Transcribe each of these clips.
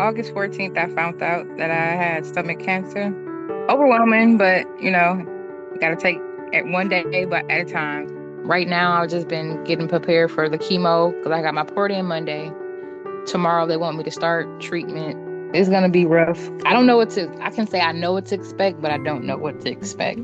August 14th, I found out that I had stomach cancer. Overwhelming, but you got to take it one day but at a time. Right now, I've just been getting prepared for the chemo because I got my port in Monday. Tomorrow, they want me to start treatment. It's going to be rough. I don't know I can say I know what to expect, but I don't know what to expect.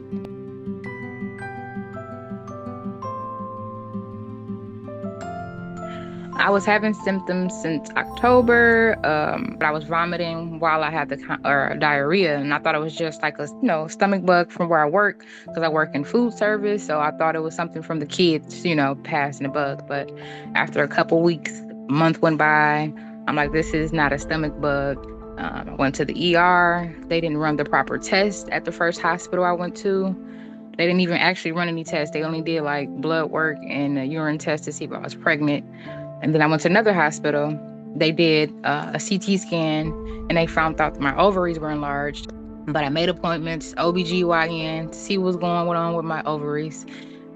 I was having symptoms since October. But I was vomiting while I had or diarrhea, and I thought it was just like a stomach bug from where I work because I work in food service. So I thought it was something from the kids, passing the bug. But after a couple weeks, a month went by. I'm like, this is not a stomach bug. I went to the ER. They didn't run the proper test at the first hospital I went to. They didn't even actually run any tests. They only did like blood work and a urine test to see if I was pregnant. And then I went to another hospital. They did a CT scan, and they found out that my ovaries were enlarged. But I made appointments, OBGYN, to see what was going on with my ovaries.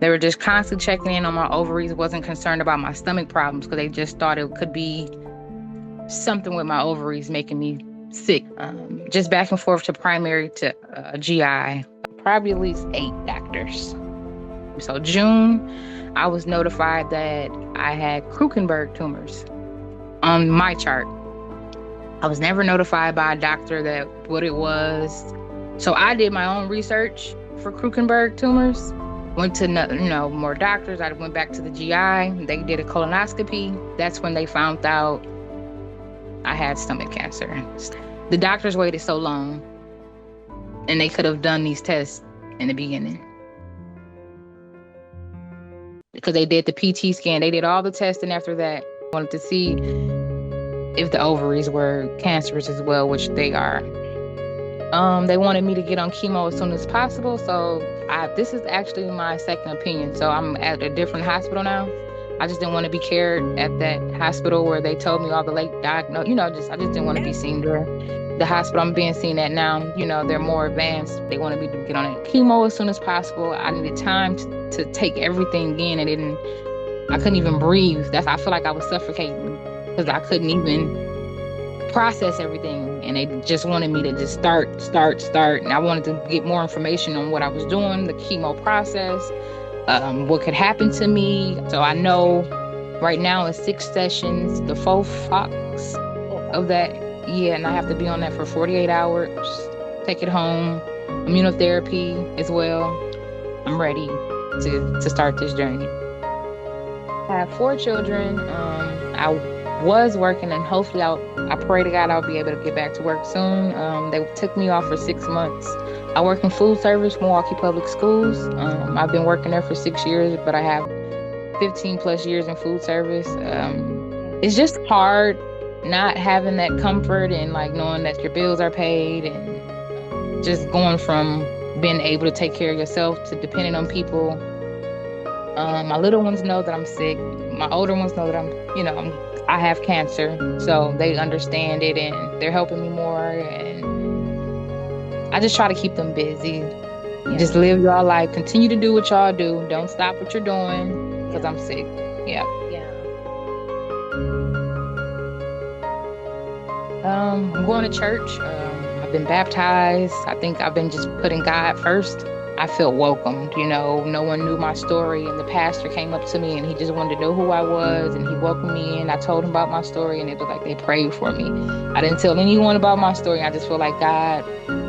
They were just constantly checking in on my ovaries, wasn't concerned about my stomach problems because they just thought it could be something with my ovaries making me sick. Just back and forth to primary to GI, probably at least 8 doctors. So June, I was notified that I had Krukenberg tumors on my chart. I was never notified by a doctor that what it was. So I did my own research for Krukenberg tumors. Went to more doctors. I went back to the GI. They did a colonoscopy. That's when they found out I had stomach cancer. The doctors waited so long, and they could have done these tests in the beginning. Because they did the PT scan. They did all the testing after that. Wanted to see if the ovaries were cancerous as well, which they are. They wanted me to get on chemo as soon as possible. So this is actually my second opinion. So I'm at a different hospital now. I just didn't want to be cared at that hospital where they told me all the late diagnosis. I just didn't want to be seen there. The hospital I'm being seen at now, they're more advanced. They wanted me to get on a chemo as soon as possible. I needed time to take everything in, and I couldn't even breathe. I feel like I was suffocating because I couldn't even process everything. And they just wanted me to just start. And I wanted to get more information on what I was doing, the chemo process, what could happen to me. So I know right now it's 6 sessions, the FOLFOX of that. Yeah, and I have to be on that for 48 hours, take it home, immunotherapy as well. I'm ready to start this journey. I have 4 children. I was working, and hopefully I pray to God I'll be able to get back to work soon. They took me off for 6 months. I work in food service, Milwaukee Public Schools. I've been working there for 6 years, but I have 15 plus years in food service. It's just hard not having that comfort and like knowing that your bills are paid, and just going from being able to take care of yourself to depending on people. My little ones know that I'm sick. My older ones know that I have cancer, so they understand it and they're helping me more. And I just try to keep them busy. Yeah. Just live your life. Continue to do what y'all do. Don't stop what you're doing because I'm sick. Yeah. I'm going to church. I've been baptized. I think I've been just putting God first. I feel welcomed. No one knew my story, and the pastor came up to me and he just wanted to know who I was, and he welcomed me in. I told him about my story, and it was like they prayed for me. I didn't tell anyone about my story. I just feel like God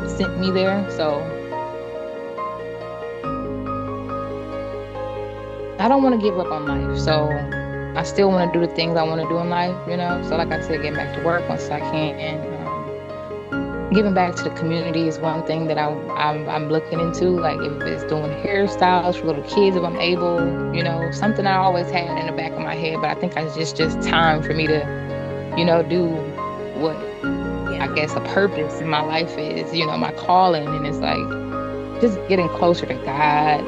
sent me there. So I don't want to give up on life. So I still want to do the things I want to do in life, So like I said, getting back to work once I can. And giving back to the community is one thing that I'm looking into. Like if it's doing hairstyles for little kids, if I'm able, something I always had in the back of my head. But I think it's just time for me to, do what I guess a purpose in my life is, my calling. And it's like just getting closer to God.